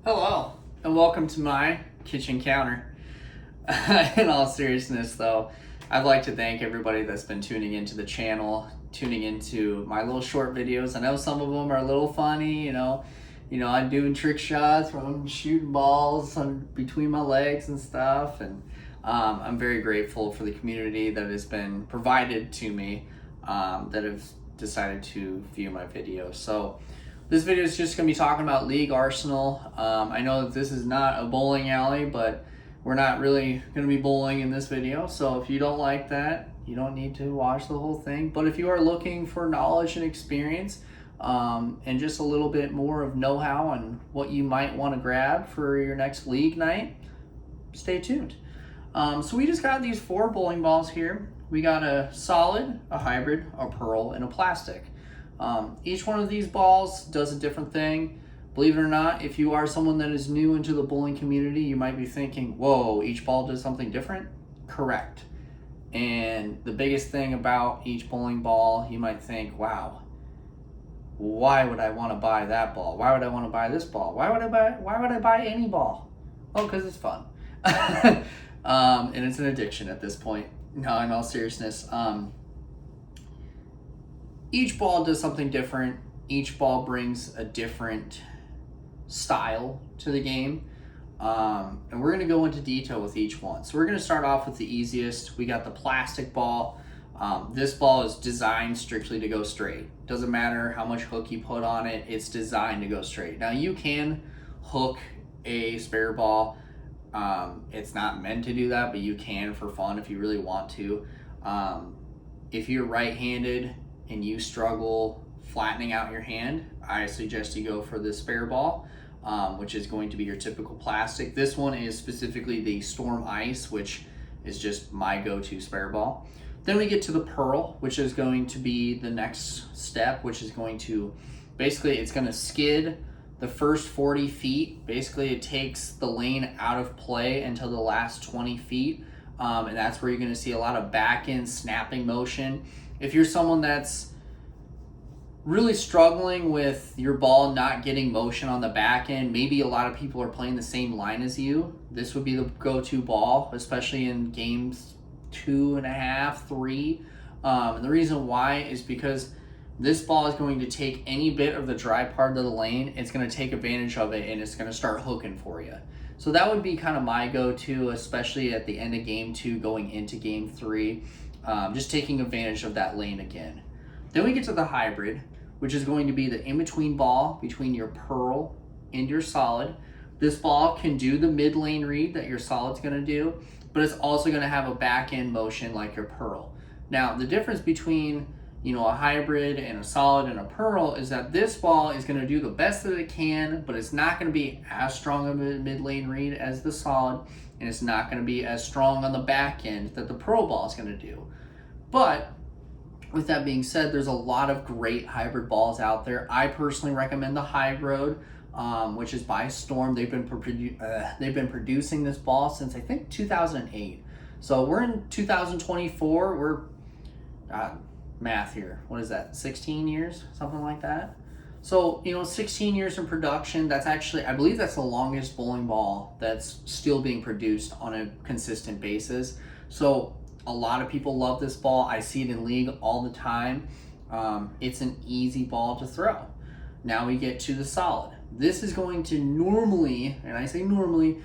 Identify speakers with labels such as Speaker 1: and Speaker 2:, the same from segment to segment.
Speaker 1: Hello, and welcome to my kitchen counter. In all seriousness, though, I'd like to thank everybody that's been tuning into the channel, tuning into my little short videos. I know some of them are a little funny, I'm doing trick shots where I'm shooting balls between my legs and stuff, and I'm very grateful for the community that has been provided to me that have decided to view my videos. So this video is just going to be talking about League Arsenal. I know that this is not a bowling alley, but we're not really going to be bowling in this video. So if you don't like that, you don't need to watch the whole thing. But if you are looking for knowledge and experience and just a little bit more of know-how on what you might want to grab for your next league night, stay tuned. So we just got these 4 bowling balls here. We got a solid, a hybrid, a pearl, and a plastic. Each one of these balls does a different thing. Believe it or not, if you are someone that is new into the bowling community, you might be thinking, whoa, each ball does something different? Correct. And the biggest thing about each bowling ball, you might think, wow, why would I want to buy that ball? Why would I want to buy this ball? Why would I buy any ball? Oh, because it's fun. And it's an addiction at this point. No, in all seriousness. Each ball does something different. Each ball brings a different style to the game. And we're going to go into detail with each one. So we're going to start off with the easiest. We got the plastic ball. This ball is designed strictly to go straight. Doesn't matter how much hook you put on it, it's designed to go straight. Now you can hook a spare ball. It's not meant to do that, but you can for fun if you really want to. If you're right-handed and you struggle flattening out your hand, I suggest you go for the spare ball, which is going to be your typical plastic. This one is specifically the Storm Ice, which is just my go-to spare ball. Then we get to the pearl, which is going to be the next step, which is going to, basically it's going to skid the first 40 feet. Basically it takes the lane out of play until the last 20 feet. And that's where you're going to see a lot of back end snapping motion. If you're someone that's really struggling with your ball not getting motion on the back end, maybe a lot of people are playing the same line as you, this would be the go-to ball, especially in games 2.5, 3. And the reason why is because this ball is going to take any bit of the dry part of the lane, it's going to take advantage of it, and it's going to start hooking for you. So that would be kind of my go-to, especially at the end of game 2 going into game 3. Just taking advantage of that lane again. Then we get to the hybrid, which is going to be the in-between ball between your pearl and your solid. This ball can do the mid-lane read that your solid's going to do, but it's also going to have a back-end motion like your pearl. Now, the difference between a hybrid and a solid and a pearl is that this ball is going to do the best that it can, but it's not going to be as strong of a mid-lane read as the solid, and it's not going to be as strong on the back end that the pearl ball is going to do. But with that being said, there's a lot of great hybrid balls out there. I personally recommend the High Road, which is by Storm. They've been producing this ball since I think 2008. So we're in 2024. We're math here. What is that? 16 years, something like that. So 16 years in production. That's actually, I believe that's the longest bowling ball that's still being produced on a consistent basis. So a lot of people love this ball. I see it in league all the time. It's an easy ball to throw. Now we get to the solid. This is going to normally, and I say normally,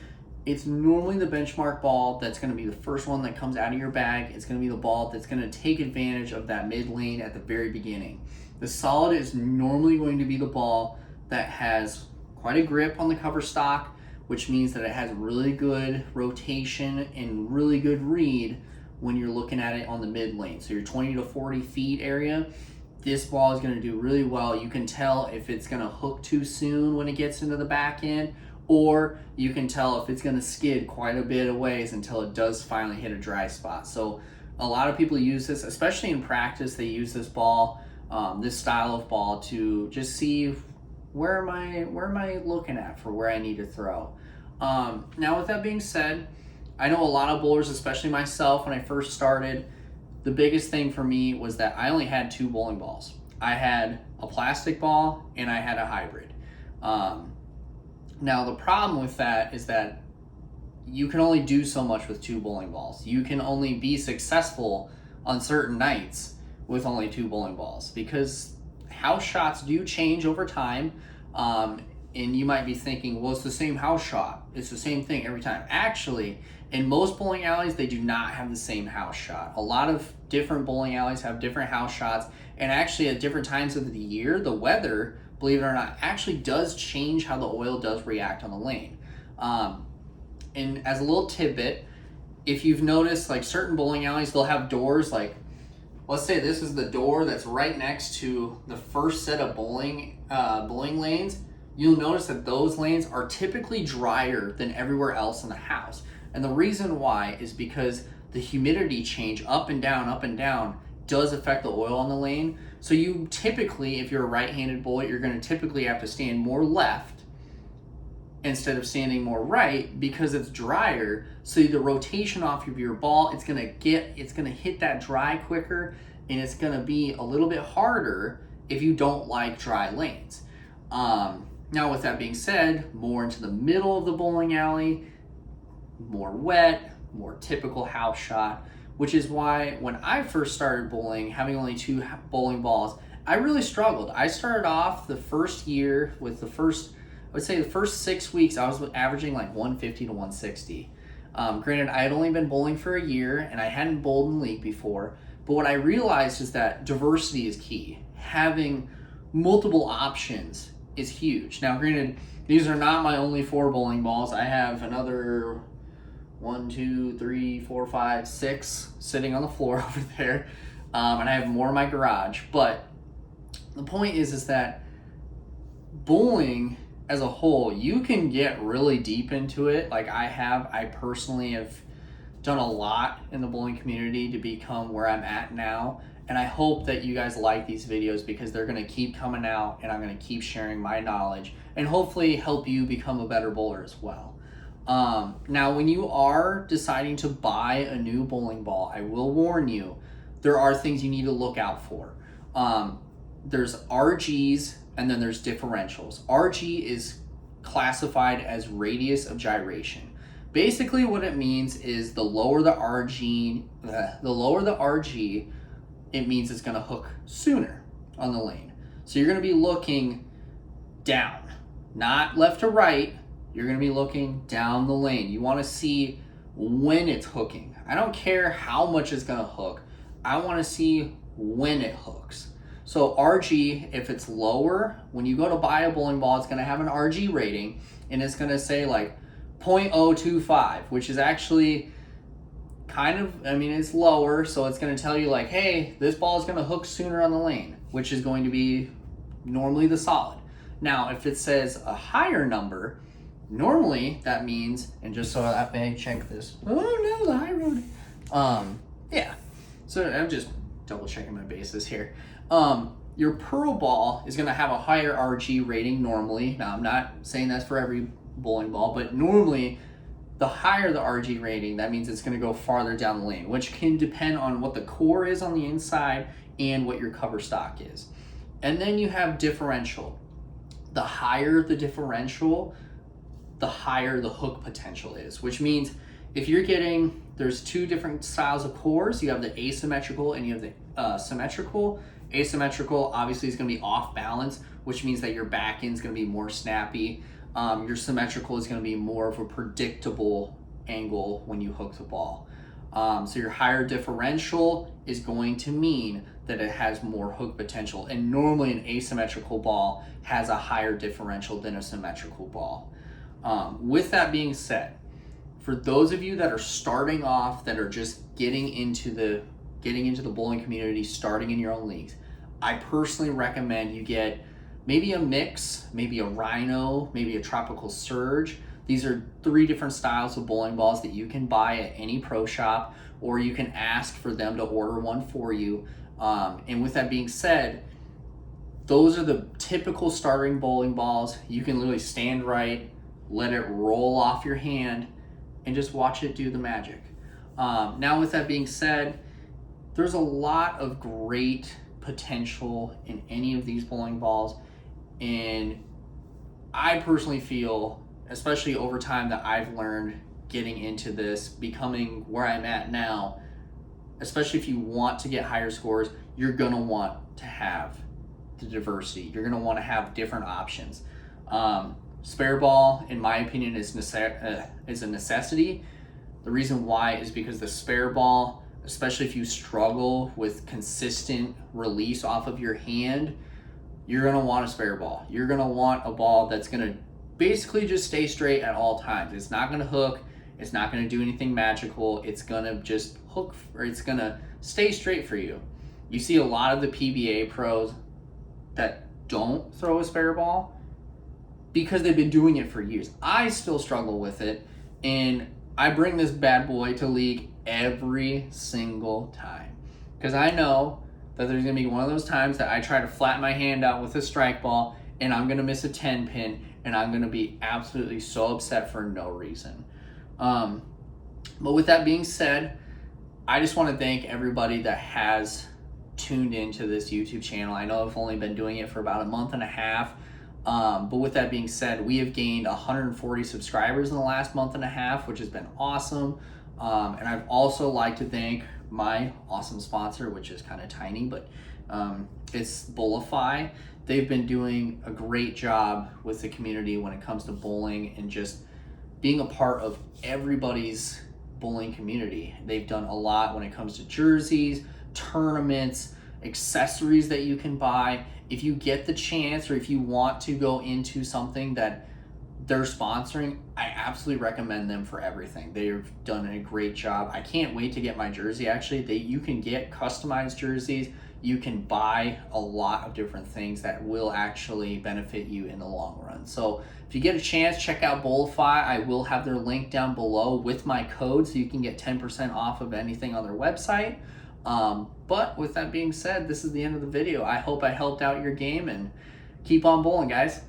Speaker 1: it's normally the benchmark ball that's going to be the first one that comes out of your bag. It's going to be the ball that's going to take advantage of that mid lane at the very beginning. The solid is normally going to be the ball that has quite a grip on the cover stock, which means that it has really good rotation and really good read when you're looking at it on the mid lane. So your 20 to 40 feet area, this ball is going to do really well. You can tell if it's going to hook too soon when it gets into the back end, or you can tell if it's going to skid quite a bit of ways until it does finally hit a dry spot. So a lot of people use this, especially in practice. They use this ball, this style of ball, to just see where am I looking at for where I need to throw. Now with that being said, I know a lot of bowlers, especially myself, when I first started, the biggest thing for me was that I only had 2 bowling balls. I had a plastic ball and I had a hybrid. Now, the problem with that is that you can only do so much with 2 bowling balls. You can only be successful on certain nights with only 2 bowling balls, because house shots do change over time. And you might be thinking, well, it's the same house shot. It's the same thing every time. Actually, in most bowling alleys, they do not have the same house shot. A lot of different bowling alleys have different house shots. And actually, at different times of the year, the weather, believe it or not, actually does change how the oil does react on the lane. And as a little tidbit, if you've noticed, like certain bowling alleys, they'll have doors like, let's say this is the door that's right next to the first set of bowling lanes. You'll notice that those lanes are typically drier than everywhere else in the house. And the reason why is because the humidity change up and down does affect the oil on the lane. So you typically, if you're a right-handed bowler, you're going to typically have to stand more left instead of standing more right, because it's drier. So the rotation off of your ball, it's going to hit that dry quicker, and it's going to be a little bit harder if you don't like dry lanes. Now, with that being said, more into the middle of the bowling alley, more wet, more typical house shot, which is why when I first started bowling, having only 2 bowling balls, I really struggled. I started off the first year with I would say the first 6 weeks, I was averaging like 150 to 160. Granted, I had only been bowling for a year and I hadn't bowled in league before, but what I realized is that diversity is key. Having multiple options is huge. Now, granted, these are not my only 4 bowling balls. I have another 1, 2, 3, 4, 5, 6 sitting on the floor over there, and I have more in my garage. But the point is that bowling as a whole, you can get really deep into it. Like I personally have done a lot in the bowling community to become where I'm at now. And I hope that you guys like these videos, because they're going to keep coming out and I'm going to keep sharing my knowledge and hopefully help you become a better bowler as well. Now, when you are deciding to buy a new bowling ball, I will warn you, there are things you need to look out for. There's RGs and then there's differentials. RG is classified as radius of gyration. Basically what it means is the lower the RG, it means it's going to hook sooner on the lane. So you're going to be looking down, not left to right. You're going to be looking down the lane. You want to see when it's hooking. I don't care how much it's going to hook. I want to see when it hooks. So RG, if it's lower, when you go to buy a bowling ball, it's going to have an RG rating, and it's going to say like 0.025, which is actually it's lower, so it's going to tell you like, hey, this ball is going to hook sooner on the lane, which is going to be normally the solid. Now, if it says a higher number, normally that means, and just so I may check this, oh no, the high road. Yeah, so I'm just double checking my bases here. Your pearl ball is going to have a higher RG rating normally. Now, I'm not saying that's for every bowling ball, but normally the higher the RG rating, that means it's going to go farther down the lane, which can depend on what the core is on the inside and what your cover stock is. And then you have differential. The higher the differential, the higher the hook potential is, which means if you're getting, there's 2 different styles of cores. You have the asymmetrical and you have the symmetrical. Asymmetrical obviously is going to be off balance, which means that your back end is going to be more snappy. Your symmetrical is going to be more of a predictable angle when you hook the ball. So your higher differential is going to mean that it has more hook potential. And normally an asymmetrical ball has a higher differential than a symmetrical ball. With that being said, for those of you that are starting off, that are just getting into the bowling community, starting in your own leagues, I personally recommend you get maybe a mix, maybe a Rhino, maybe a Tropical Surge. These are 3 different styles of bowling balls that you can buy at any pro shop, or you can ask for them to order one for you. And with that being said, those are the typical starting bowling balls. You can literally stand right, let it roll off your hand, and just watch it do the magic. Now, with that being said, there's a lot of great potential in any of these bowling balls, and I personally feel especially over time that I've learned getting into this, becoming where I'm at now, especially if you want to get higher scores, you're going to want to have the diversity. You're going to want to have different options. Spare ball, in my opinion, is a necessity. The reason why is because the spare ball, especially if you struggle with consistent release off of your hand, you're going to want a spare ball. You're going to want a ball that's going to basically just stay straight at all times. It's not going to hook. It's not going to do anything magical. It's going to just hook, or it's going to stay straight for you. You see a lot of the PBA pros that don't throw a spare ball because they've been doing it for years. I still struggle with it, and I bring this bad boy to league every single time because I know that there's going to be one of those times that I try to flatten my hand out with a strike ball and I'm going to miss a 10 pin, and I'm going to be absolutely so upset for no reason. But with that being said, I just want to thank everybody that has tuned into this YouTube channel. I know I've only been doing it for about a month and a half. But with that being said, we have gained 140 subscribers in the last month and a half, which has been awesome. And I'd also like to thank my awesome sponsor, which is kind of tiny, but it's Bullify. They've been doing a great job with the community when it comes to bowling and just being a part of everybody's bowling community. They've done a lot when it comes to jerseys, tournaments, accessories that you can buy. If you get the chance, or if you want to go into something that they're sponsoring, I absolutely recommend them for everything. They've done a great job. I can't wait to get my jersey. Actually, you can get customized jerseys. You can buy a lot of different things that will actually benefit you in the long run. So if you get a chance, check out Bullify. I will have their link down below with my code, so you can get 10% off of anything on their website. But with that being said, this is the end of the video. I hope I helped out your game, and keep on bowling, guys.